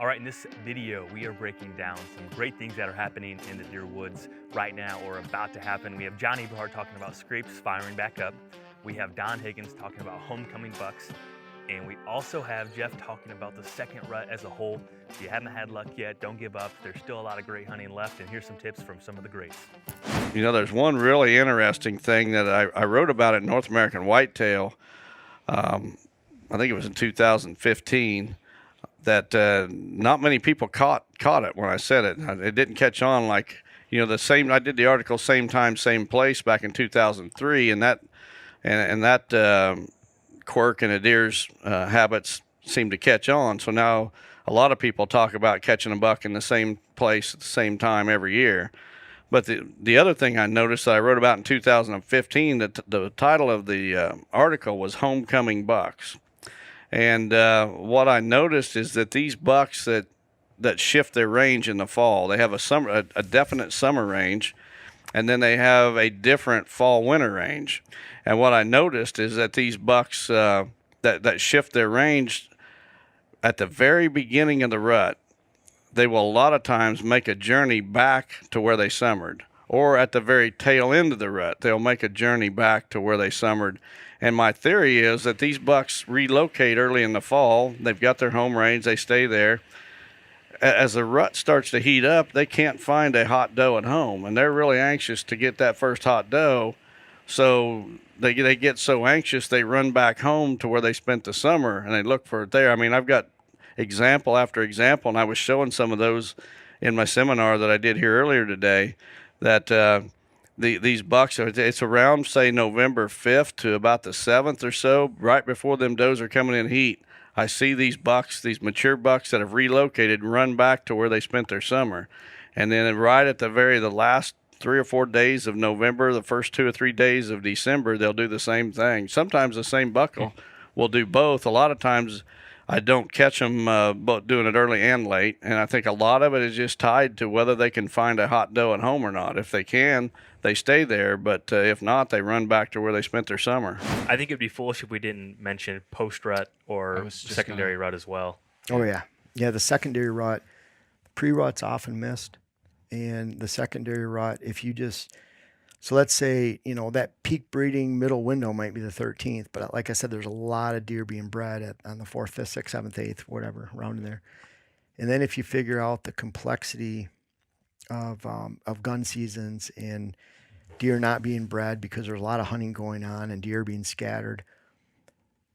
All right, in this video, we are breaking down some great things that are happening in the deer woods right now or about to happen. We have John Eberhart talking about scrapes firing back up. We have Don Higgins talking about homecoming bucks. And we also have Jeff talking about the second rut as a whole. If you haven't had luck yet, don't give up. There's still a lot of great hunting left, and here's some tips from some of the greats. You know, there's one really interesting thing that I wrote about at North American Whitetail. I think it was in 2015. That not many people caught it when I said it. It didn't catch on like, you know, the same. I did the article same time, same place back in 2003, and that quirk in a deer's habits seemed to catch on. So now a lot of people talk about catching a buck in the same place at the same time every year. But the other thing I noticed that I wrote about in 2015, that the title of the article was Homecoming Bucks. And what I noticed is that these bucks that shift their range in the fall, they have a definite summer range, and then they have a different fall-winter range. And what I noticed is that these bucks that shift their range at the very beginning of the rut, they will a lot of times make a journey back to where they summered. Or at the very tail end of the rut, they'll make a journey back to where they summered. And my theory is that these bucks relocate early in the fall. They've got their home range. They stay there. As the rut starts to heat up, they can't find a hot doe at home, and they're really anxious to get that first hot doe. So they get so anxious, they run back home to where they spent the summer, and they look for it there. I mean, I've got example after example, and I was showing some of those in my seminar that I did here earlier today, that these bucks it's around, say, November 5th to about the 7th or so, right before them does are coming in heat. I see these bucks, these mature bucks that have relocated, run back to where they spent their summer. And then right at the last 3 or 4 days of November, the first 2 or 3 days of December, they'll do the same thing. Sometimes the same buck will do both. A lot of times I don't catch them both doing it early and late, and I think a lot of it is just tied to whether they can find a hot doe at home or not. If they can, they stay there, but if not, they run back to where they spent their summer. I think it'd be foolish if we didn't mention post-rut or secondary rut as well. Oh, yeah. Yeah, the secondary rut, pre-rut's often missed, and the secondary rut, if you just... So let's say, you know, that peak breeding middle window might be the 13th, but like I said, there's a lot of deer being bred on the 4th, 5th, 6th, 7th, 8th, whatever, around in there. And then if you figure out the complexity of gun seasons and deer not being bred because there's a lot of hunting going on and deer being scattered,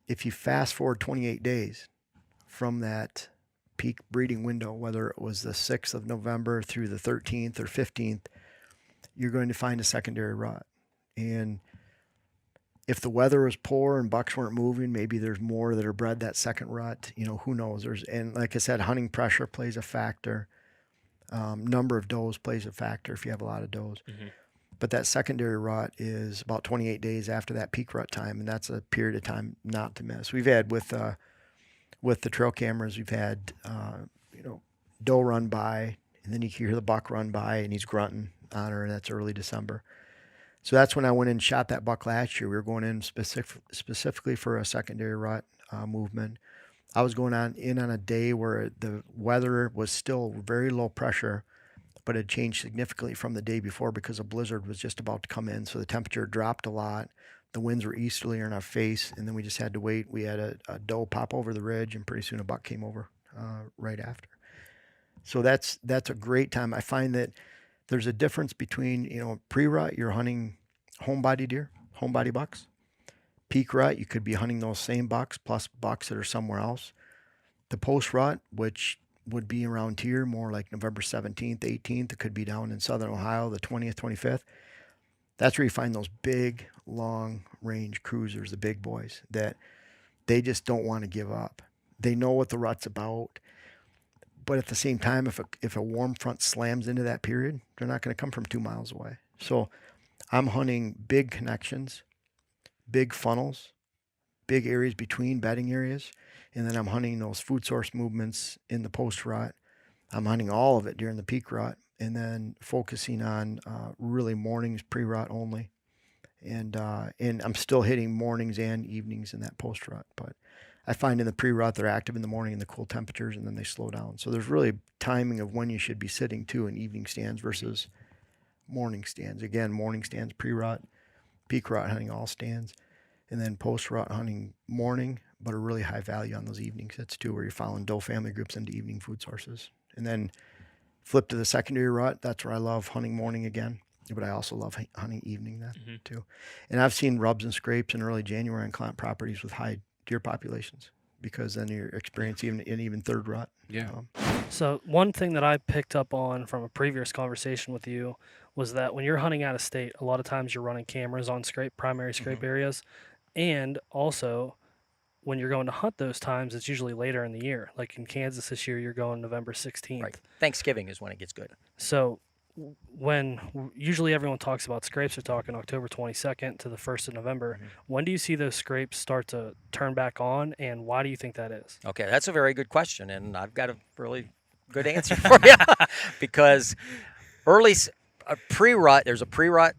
if you fast forward 28 days from that peak breeding window, whether it was the 6th of November through the 13th or 15th, you're going to find a secondary rut. And if the weather was poor and bucks weren't moving, maybe there's more that are bred that second rut. You know, who knows? And like I said, hunting pressure plays a factor. Number of does plays a factor if you have a lot of does. Mm-hmm. But that secondary rut is about 28 days after that peak rut time, and that's a period of time not to miss. We've had with the trail cameras, we've had doe run by, and then you can hear the buck run by, and he's grunting on her, and that's early December. So that's when I went in and shot that buck last year. We were going in specifically for a secondary rut movement. I was going in on a day where the weather was still very low pressure, but it changed significantly from the day before because a blizzard was just about to come in. So the temperature dropped a lot. The winds were easterly in our face, and then we just had to wait. We had a doe pop over the ridge, and pretty soon a buck came over right after. So that's a great time. I find that there's a difference between, pre-rut, you're hunting homebody deer, homebody bucks. Peak rut, you could be hunting those same bucks plus bucks that are somewhere else. The post-rut, which would be around here, more like November 17th, 18th, it could be down in southern Ohio, the 20th, 25th. That's where you find those big, long-range cruisers, the big boys, that they just don't want to give up. They know what the rut's about. But at the same time, if a warm front slams into that period, they're not going to come from 2 miles away. So I'm hunting big connections, big funnels, big areas between bedding areas, and then I'm hunting those food source movements in the post-rut. I'm hunting all of it during the peak rut, and then focusing on really mornings, pre-rut only. And I'm still hitting mornings and evenings in that post-rut. But I find in the pre-rut they're active in the morning in the cool temperatures, and then they slow down. So there's really timing of when you should be sitting too in evening stands versus morning stands. Again, morning stands pre-rut, peak rut hunting all stands, and then post-rut hunting morning, but a really high value on those evening sits too, where you're following doe family groups into evening food sources. And then flip to the secondary rut. That's where I love hunting morning again, but I also love hunting evening then too. And I've seen rubs and scrapes in early January on client properties with high deer populations, because then you're experiencing even third rut. Yeah. So one thing that I picked up on from a previous conversation with you was that when you're hunting out of state, a lot of times you're running cameras on primary scrape areas. And also when you're going to hunt those times, it's usually later in the year. Like in Kansas this year, you're going November 16th. Right. Thanksgiving is when it gets good. So when usually everyone talks about scrapes, they're talking October 22nd to the 1st of November. When do you see those scrapes start to turn back on, and why do you think that is? Okay, that's a very good question, and I've got a really good answer for you. Because pre-rut, there's a pre-rut,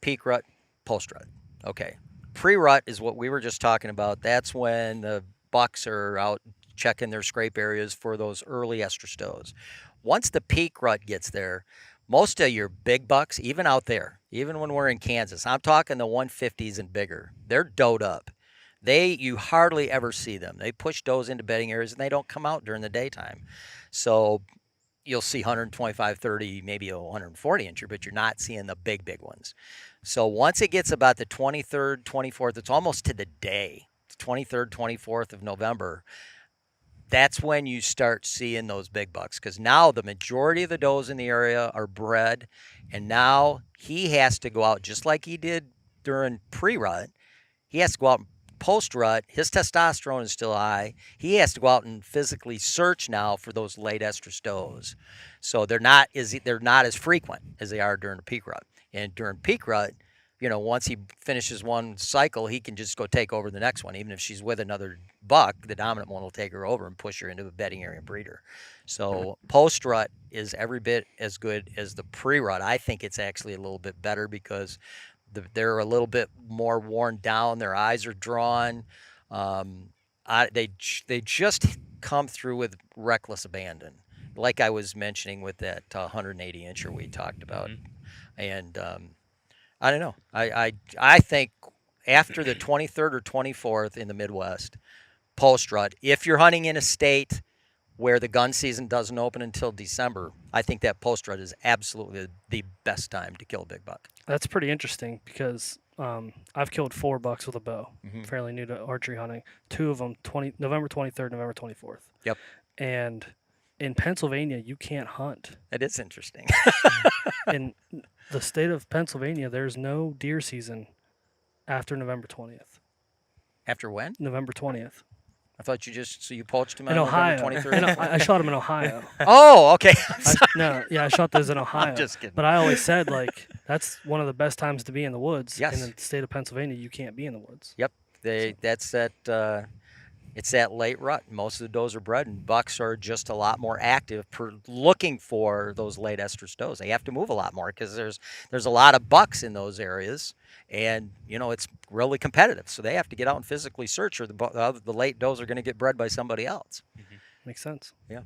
peak rut, post-rut. Okay, pre-rut is what we were just talking about. That's when the bucks are out checking their scrape areas for those early estrus does. Once the peak rut gets there, most of your big bucks, even out there, even when we're in Kansas, I'm talking the 150s and bigger, they're doed up. You hardly ever see them. They push does into bedding areas, and they don't come out during the daytime. So you'll see 125, 30, maybe a 140 incher, but you're not seeing the big ones. So once it gets about the 23rd, 24th, it's almost to the day, 23rd, 24th of November, that's when you start seeing those big bucks, because now the majority of the does in the area are bred, and now he has to go out just like he did during pre-rut. He has to go out post-rut. His testosterone is still high. He has to go out and physically search now for those late estrus does. So they're not as frequent as they are during the peak rut. And during peak rut, once he finishes one cycle, he can just go take over the next one. Even if she's with another buck, the dominant one will take her over and push her into a bedding area and breeder. So post-rut is every bit as good as the pre-rut. I think it's actually a little bit better because they're a little bit more worn down. Their eyes are drawn. They just come through with reckless abandon, like I was mentioning with that 180 incher we talked about. And I don't know. I think after the 23rd or 24th in the Midwest, post-rut, if you're hunting in a state where the gun season doesn't open until December, I think that post-rut is absolutely the best time to kill a big buck. That's pretty interesting because I've killed 4 bucks with a bow, fairly new to archery hunting. 2 of them, November 23rd, November 24th. Yep. And in Pennsylvania, you can't hunt. It is interesting. In the state of Pennsylvania, there's no deer season after November 20th. After when? November 20th. I thought you poached him In on Ohio. November 23rd. I shot him in Ohio. Oh, okay. I shot those in Ohio. I'm just kidding. But I always said, that's one of the best times to be in the woods. Yes. In the state of Pennsylvania, you can't be in the woods. Yep. It's that late rut. Most of the does are bred, and bucks are just a lot more active looking for those late estrus does. They have to move a lot more because there's a lot of bucks in those areas, and it's really competitive. So they have to get out and physically search, or the late does are going to get bred by somebody else. Makes sense. Yeah.